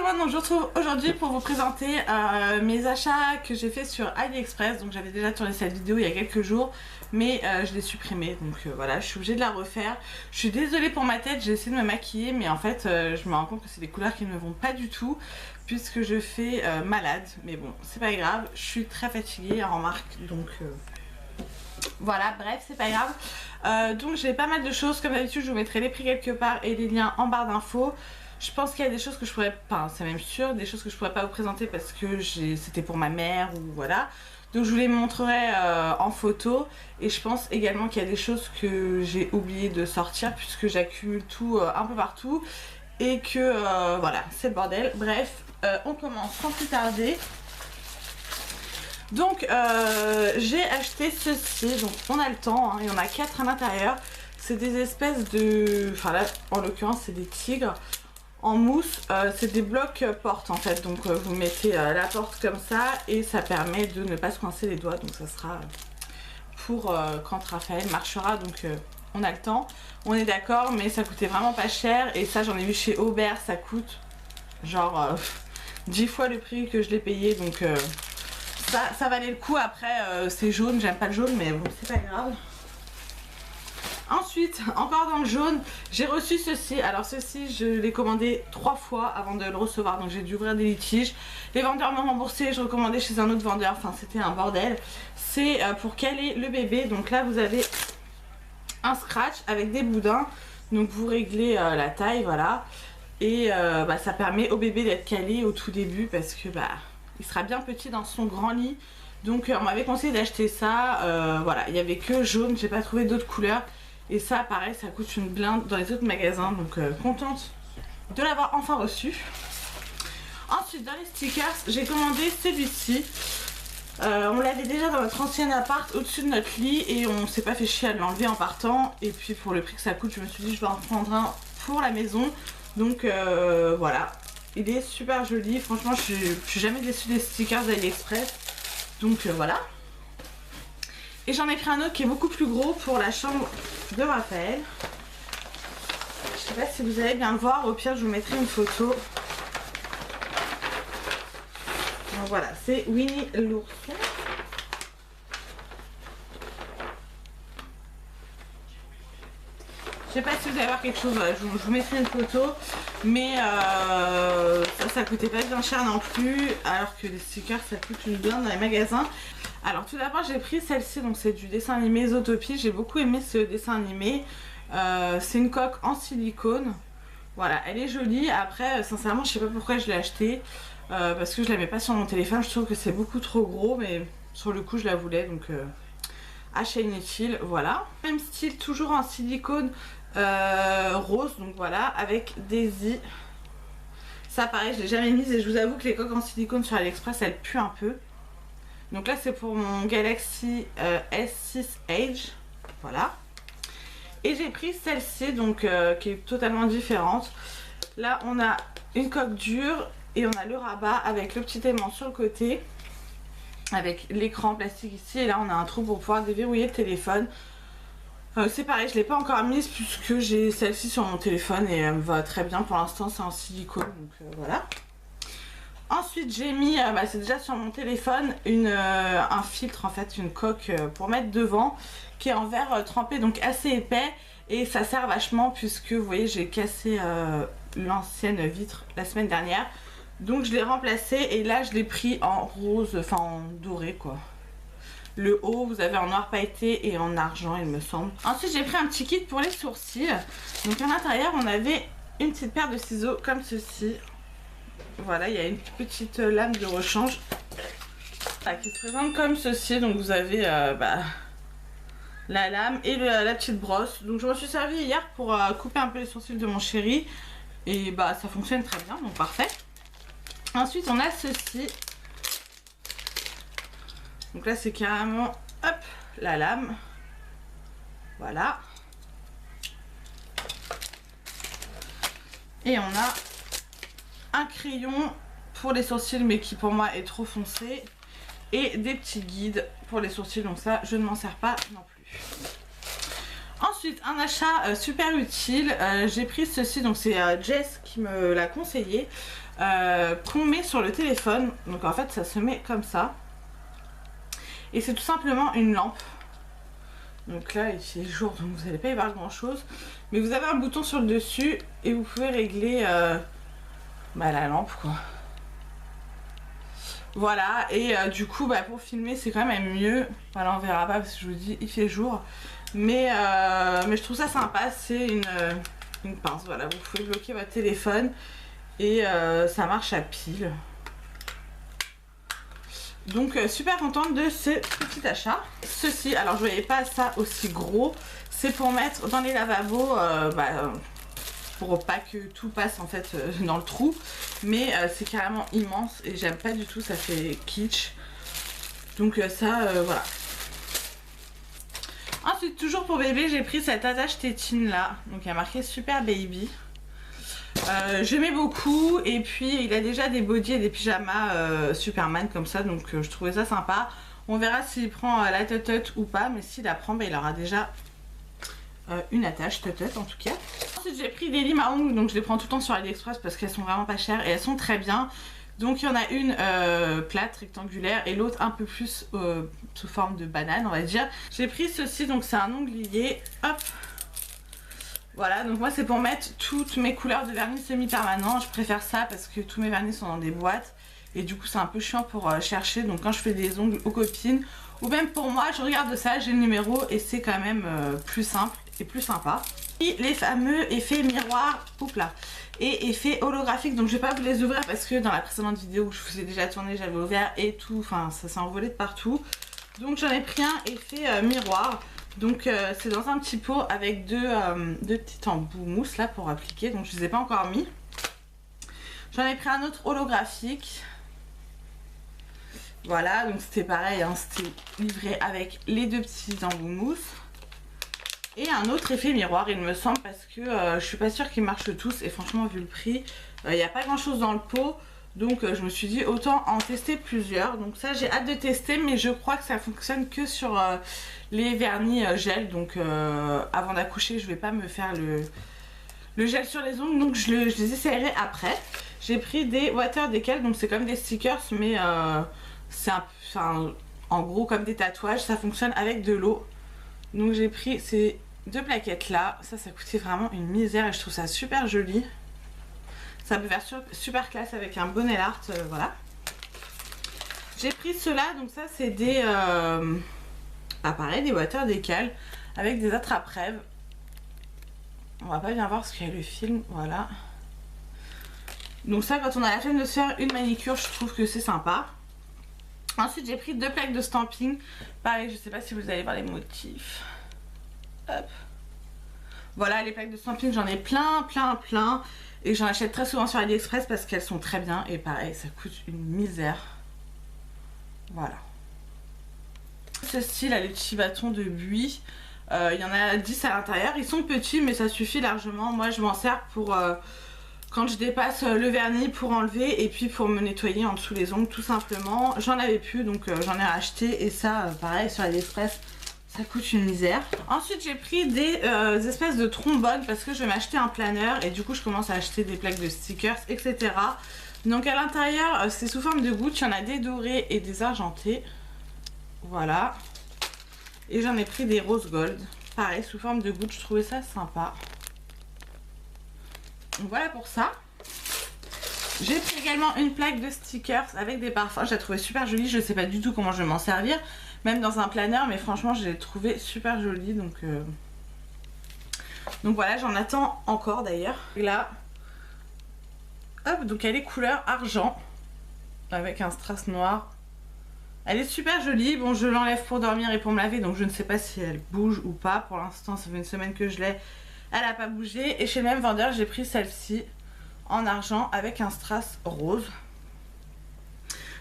monde, donc je vous retrouve aujourd'hui pour vous présenter mes achats que j'ai fait sur AliExpress. Donc j'avais déjà tourné cette vidéo il y a quelques jours, mais je l'ai supprimée, donc voilà, je suis obligée de la refaire. Je suis désolée pour ma tête, j'ai essayé de me maquiller, mais en fait je me rends compte que c'est des couleurs qui ne me vont pas du tout, puisque je fais malade. Mais bon, c'est pas grave, je suis très fatiguée, en remarque, donc voilà, bref, c'est pas grave. Donc j'ai pas mal de choses, comme d'habitude je vous mettrai les prix quelque part et les liens en barre d'infos. Je pense qu'il y a des choses que je pourrais pas, c'est même sûr, des choses que je pourrais pas vous présenter parce que c'était pour ma mère ou voilà. Donc je vous les montrerai en photo. Et je pense également qu'il y a des choses que j'ai oublié de sortir puisque j'accumule tout un peu partout. Et que voilà, c'est le bordel. Bref, on commence sans plus tarder. Donc j'ai acheté ceci, donc on a le temps, hein, il y en a 4 à l'intérieur. C'est des espèces de, enfin là en l'occurrence c'est des tigres en mousse, c'est des blocs portes en fait, donc vous mettez la porte comme ça et ça permet de ne pas se coincer les doigts, donc ça sera pour quand Raphaël marchera, donc on a le temps, on est d'accord, mais ça coûtait vraiment pas cher et ça j'en ai vu chez Aubert, ça coûte genre 10 fois le prix que je l'ai payé, donc ça valait le coup. Après c'est jaune, j'aime pas le jaune mais bon c'est pas grave. Ensuite, encore dans le jaune, j'ai reçu ceci. Alors ceci, je l'ai commandé 3 fois avant de le recevoir, donc j'ai dû ouvrir des litiges. Les vendeurs m'ont remboursé, je recommandais chez un autre vendeur, enfin c'était un bordel. C'est pour caler le bébé, donc là vous avez un scratch avec des boudins. Donc vous réglez la taille, voilà. Et ça permet au bébé d'être calé au tout début parce que il sera bien petit dans son grand lit. Donc on m'avait conseillé d'acheter ça, voilà, il n'y avait que jaune, j'ai pas trouvé d'autres couleurs. Et ça pareil, ça coûte une blinde dans les autres magasins, donc contente de l'avoir enfin reçu. Ensuite dans les stickers, j'ai commandé celui-ci. On l'avait déjà dans notre ancien appart au-dessus de notre lit et on s'est pas fait chier à l'enlever en partant. Et puis pour le prix que ça coûte, je me suis dit je vais en prendre un pour la maison. Donc voilà, il est super joli, franchement je suis jamais déçue des stickers d'AliExpress. Donc voilà. Et j'en ai pris un autre qui est beaucoup plus gros pour la chambre de Raphaël. Je sais pas si vous allez bien le voir, au pire je vous mettrai une photo. Donc voilà, c'est Winnie l'ourson. Je sais pas si vous allez voir quelque chose, voilà, je vous mettrai une photo. Mais ça coûtait pas bien cher non plus, alors que les stickers ça coûte une blinde dans les magasins. Alors tout d'abord j'ai pris celle-ci, donc c'est du dessin animé Zootopie, j'ai beaucoup aimé ce dessin animé. C'est une coque en silicone, voilà, elle est jolie. Après sincèrement je sais pas pourquoi je l'ai achetée, parce que je la mets pas sur mon téléphone, je trouve que c'est beaucoup trop gros, mais sur le coup je la voulais, donc achat inutile, voilà. Même style, toujours en silicone rose, donc voilà, avec des i. Ça pareil je l'ai jamais mise et je vous avoue que les coques en silicone sur AliExpress elles puent un peu. Donc là c'est pour mon Galaxy S6 Edge, voilà. Et j'ai pris celle-ci, donc qui est totalement différente. Là on a une coque dure et on a le rabat avec le petit aimant sur le côté, avec l'écran plastique ici, et là on a un trou pour pouvoir déverrouiller le téléphone. C'est pareil, je ne l'ai pas encore mise puisque j'ai celle-ci sur mon téléphone et elle me va très bien pour l'instant, c'est en silicone, donc voilà. Ensuite j'ai mis, c'est déjà sur mon téléphone, un filtre en fait, une coque pour mettre devant, qui est en verre trempé, donc assez épais, et ça sert vachement puisque vous voyez j'ai cassé l'ancienne vitre la semaine dernière, donc je l'ai remplacé et là je l'ai pris en rose, enfin en doré quoi. Le haut vous avez en noir pailleté et en argent il me semble. Ensuite j'ai pris un petit kit pour les sourcils, donc à l'intérieur on avait une petite paire de ciseaux comme ceci. Voilà, il y a une petite lame de rechange qui se présente comme ceci. Donc vous avez la lame et la petite brosse. Donc je m'en suis servi hier pour couper un peu les sourcils de mon chéri. Et ça fonctionne très bien, donc parfait. Ensuite on a ceci. Donc là c'est carrément, hop, la lame. Voilà. Et on a un crayon pour les sourcils mais qui pour moi est trop foncé, et des petits guides pour les sourcils, donc ça je ne m'en sers pas non plus. Ensuite un achat super utile, j'ai pris ceci, donc c'est Jess qui me l'a conseillé. qu'on met sur le téléphone. Donc en fait ça se met comme ça. Et c'est tout simplement une lampe. Donc là il fait jour donc vous n'allez pas y voir grand chose. Mais vous avez un bouton sur le dessus et vous pouvez régler la lampe quoi. Voilà, et du coup pour filmer c'est quand même mieux. Voilà, on verra pas parce que je vous dis il fait jour. Mais je trouve ça sympa, c'est une pince. Voilà, vous pouvez bloquer votre téléphone et ça marche à pile. Donc super contente de ce petit achat. Ceci, alors je voyais pas ça aussi gros. C'est pour mettre dans les lavabos, pour pas que tout passe en fait dans le trou. Mais c'est carrément immense et j'aime pas du tout, ça fait kitsch. Donc voilà. Ensuite, toujours pour bébé, j'ai pris cette attache tétine là. Donc il y a marqué Super Baby. J'aimais beaucoup et puis il a déjà des bodys et des pyjamas Superman comme ça, donc je trouvais ça sympa. On verra s'il prend la tut ou pas, mais s'il la prend, il aura déjà une attache tut en tout cas. Ensuite j'ai pris des limes à ongles, donc je les prends tout le temps sur AliExpress parce qu'elles sont vraiment pas chères et elles sont très bien. Donc il y en a une plate, rectangulaire, et l'autre un peu plus sous forme de banane on va dire. J'ai pris ceci, donc c'est un onglier, hop. Voilà, donc moi c'est pour mettre toutes mes couleurs de vernis semi-permanent. Je préfère ça parce que tous mes vernis sont dans des boîtes. Et du coup c'est un peu chiant pour chercher. Donc quand je fais des ongles aux copines, ou même pour moi, je regarde ça, j'ai le numéro et c'est quand même plus simple et plus sympa. Et les fameux effets miroir, oups là, et effets holographiques. Donc je vais pas vous les ouvrir parce que dans la précédente vidéo où je vous ai déjà tourné, j'avais ouvert et tout. Enfin ça s'est envolé de partout. Donc j'en ai pris un effet miroir. Donc c'est dans un petit pot avec deux petits embouts mousse là pour appliquer. Donc je ne les ai pas encore mis. J'en ai pris un autre holographique. Voilà, donc c'était pareil, hein, c'était livré avec les deux petits embouts mousse. Et un autre effet miroir il me semble, parce que je suis pas sûre qu'ils marchent tous. Et franchement vu le prix, il n'y a pas grand chose dans le pot. Donc je me suis dit autant en tester plusieurs. Donc ça j'ai hâte de tester, mais je crois que ça fonctionne que sur les vernis gel. Donc avant d'accoucher je vais pas me faire le gel sur les ongles. Donc je les essayerai après. J'ai pris des water decals, donc c'est comme des stickers, mais c'est en gros comme des tatouages. Ça fonctionne avec de l'eau. Donc j'ai pris ces deux plaquettes là. Ça coûtait vraiment une misère et je trouve ça super joli. Ça peut faire super classe avec un bonnet art, voilà. J'ai pris cela, donc ça c'est des pareil, des water decals avec des attrape-rêves. On va pas bien voir parce qu'il y a le film, voilà. Donc ça, quand on a la flemme de se faire une manicure, je trouve que c'est sympa. Ensuite j'ai pris deux plaques de stamping. Pareil, je sais pas si vous allez voir les motifs. Hop. Voilà, les plaques de stamping, j'en ai plein. Et j'en achète très souvent sur AliExpress parce qu'elles sont très bien. Et pareil, ça coûte une misère. Voilà. Ceci là, les petits bâtons de buis. Il y en a 10 à l'intérieur. Ils sont petits mais ça suffit largement. Moi je m'en sers pour quand je dépasse le vernis pour enlever. Et puis pour me nettoyer en dessous les ongles tout simplement. J'en avais plus donc j'en ai racheté. Et ça pareil sur AliExpress. Ça coûte une misère. Ensuite j'ai pris des espèces de trombones parce que je vais m'acheter un planeur et du coup je commence à acheter des plaques de stickers etc. Donc à l'intérieur c'est sous forme de gouttes, il y en a des dorés et des argentés. Voilà. Et j'en ai pris des rose gold. Pareil sous forme de gouttes, je trouvais ça sympa. Donc voilà pour ça. J'ai pris également une plaque de stickers avec des parfums, je la trouvais super jolie, je sais pas du tout comment je vais m'en servir. Même dans un planeur, mais franchement je l'ai trouvé super jolie. Donc voilà, j'en attends encore d'ailleurs. Là, hop, donc elle est couleur argent avec un strass noir. Elle est super jolie. Bon, je l'enlève pour dormir et pour me laver, donc je ne sais pas si elle bouge ou pas. Pour l'instant ça fait une semaine que je l'ai, elle n'a pas bougé. Et chez le même vendeur j'ai pris celle-ci en argent avec un strass rose.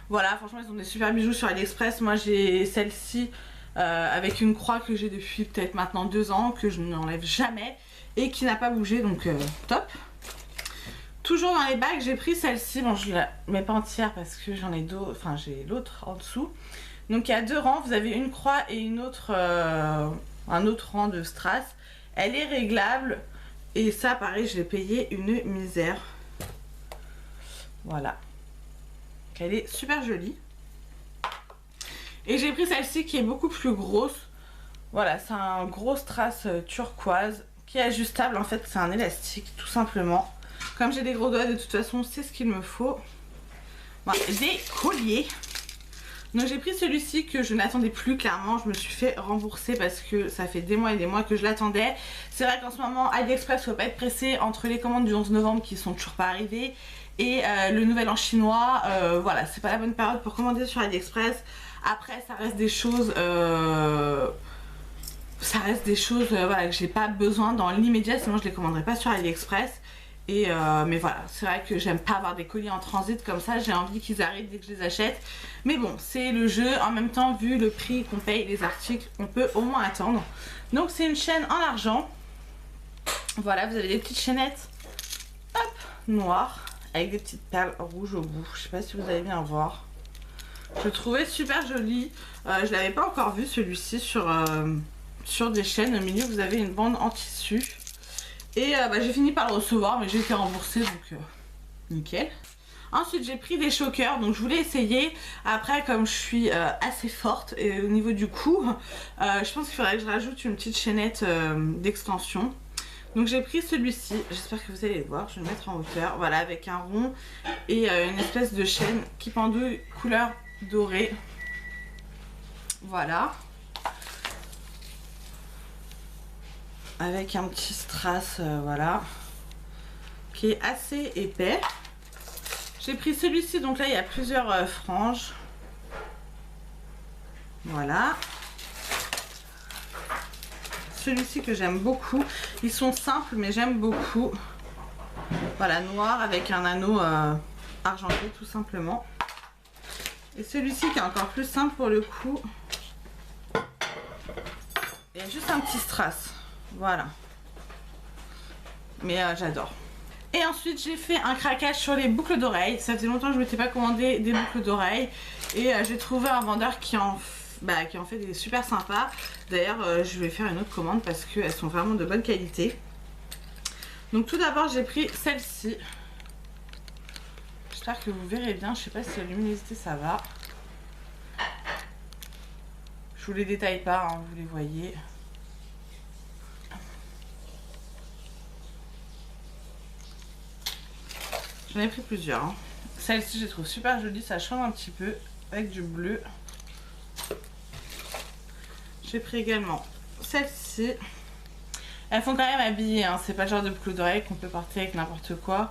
Voilà, franchement ils ont des super bijoux sur AliExpress. Moi j'ai celle-ci avec une croix que j'ai depuis peut-être maintenant 2 ans, que je n'enlève jamais et qui n'a pas bougé, donc top. Toujours dans les bagues j'ai pris celle-ci, bon je la mets pas entière parce que j'en ai d'autres, enfin j'ai l'autre en dessous. Donc il y a 2 rangs, vous avez une croix et une autre, un autre rang de strass. Elle est réglable et ça pareil je l'ai payé une misère. Voilà. Elle est super jolie. Et j'ai pris celle-ci qui est beaucoup plus grosse. Voilà, c'est un gros strass turquoise qui est ajustable. En fait, c'est un élastique, tout simplement. Comme j'ai des gros doigts, de toute façon, c'est ce qu'il me faut. Voilà, des colliers. Donc j'ai pris celui-ci que je n'attendais plus, clairement. Je me suis fait rembourser parce que ça fait des mois et des mois que je l'attendais. C'est vrai qu'en ce moment, AliExpress, faut pas être pressé entre les commandes du 11 novembre qui sont toujours pas arrivées et le nouvel an chinois. Voilà, c'est pas la bonne période pour commander sur AliExpress. Après, ça reste des choses... voilà, que j'ai pas besoin dans l'immédiat, sinon je les commanderai pas sur AliExpress. Et mais voilà, c'est vrai que j'aime pas avoir des colis en transit comme ça, j'ai envie qu'ils arrivent dès que je les achète. Mais bon, c'est le jeu, en même temps, vu le prix qu'on paye les articles, on peut au moins attendre. Donc c'est une chaîne en argent. Voilà, vous avez des petites chaînettes, hop, noires, avec des petites perles rouges au bout. Je sais pas si vous allez bien voir. Je le trouvais super joli. Je l'avais pas encore vu celui-ci sur des chaînes. Au milieu, vous avez une bande en tissu. Et j'ai fini par le recevoir, mais j'ai été remboursée, donc nickel. Ensuite, j'ai pris des chokers, donc je voulais essayer. Après, comme je suis assez forte et au niveau du cou, je pense qu'il faudrait que je rajoute une petite chaînette d'extension. Donc j'ai pris celui-ci, j'espère que vous allez le voir, je vais le mettre en hauteur. Voilà, avec un rond et une espèce de chaîne qui pendouille couleur dorée. Voilà. Avec un petit strass, voilà, qui est assez épais. J'ai pris celui-ci, donc là il y a plusieurs franges. Voilà. Celui-ci que j'aime beaucoup. Ils sont simples, mais j'aime beaucoup. Voilà, noir avec un anneau argenté, tout simplement. Et celui-ci qui est encore plus simple pour le coup. Il y a juste un petit strass. Voilà, mais j'adore. Et ensuite j'ai fait un craquage sur les boucles d'oreilles. Ça faisait longtemps que je ne m'étais pas commandé des boucles d'oreilles et j'ai trouvé un vendeur qui en fait des super sympas. D'ailleurs je vais faire une autre commande parce qu'elles sont vraiment de bonne qualité. Donc tout d'abord j'ai pris celle-ci. J'espère que vous verrez bien. Je sais pas si la luminosité ça va. Je vous les détaille pas, hein, vous les voyez. J'en ai pris plusieurs. Hein. Celle-ci, je les trouve super jolie. Ça change un petit peu avec du bleu. J'ai pris également celle-ci. Elles font quand même habiller. Hein. C'est pas le genre de boucle d'oreille qu'on peut porter avec n'importe quoi.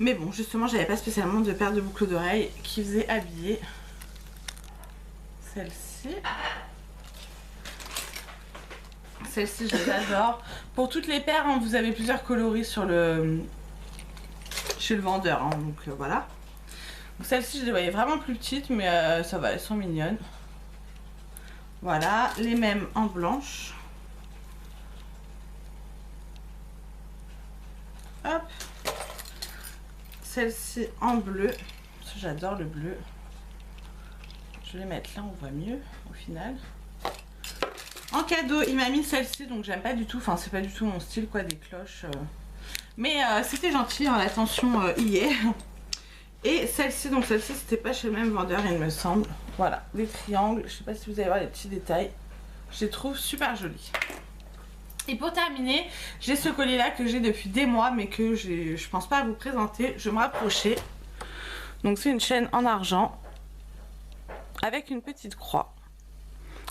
Mais bon, justement, j'avais pas spécialement de paire de boucles d'oreilles qui faisaient habiller. Celle-ci. Celle-ci, je les adore. Pour toutes les paires, hein, vous avez plusieurs coloris sur chez le vendeur, hein, donc voilà. Celle-ci je les voyais vraiment plus petites, mais ça va, elles sont mignonnes. Voilà, les mêmes en blanche. Hop. Celle-ci en bleu. J'adore le bleu. Je vais les mettre là, on voit mieux au final. En cadeau, il m'a mis celle-ci, donc j'aime pas du tout. Enfin, c'est pas du tout mon style, quoi, des cloches. Mais c'était gentil, hein, l'attention y est. Et celle-ci, donc celle-ci, c'était pas chez le même vendeur, il me semble. Voilà, les triangles. Je sais pas si vous allez voir les petits détails. Je les trouve super jolis. Et pour terminer, j'ai ce collier-là que j'ai depuis des mois, mais que je pense pas à vous présenter. Je vais me rapprocher. Donc c'est une chaîne en argent avec une petite croix.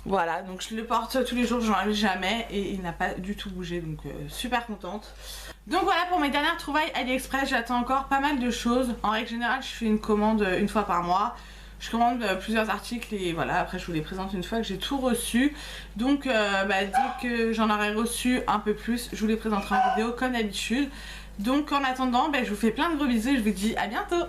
Voilà, donc je le porte tous les jours, je n'enlève jamais et il n'a pas du tout bougé, donc super contente. Donc voilà pour mes dernières trouvailles AliExpress, j'attends encore pas mal de choses. En règle générale, je fais une commande une fois par mois. Je commande plusieurs articles et voilà, après je vous les présente une fois que j'ai tout reçu. Donc dès que j'en aurai reçu un peu plus, je vous les présenterai en vidéo comme d'habitude. Donc en attendant, je vous fais plein de gros bisous et je vous dis à bientôt.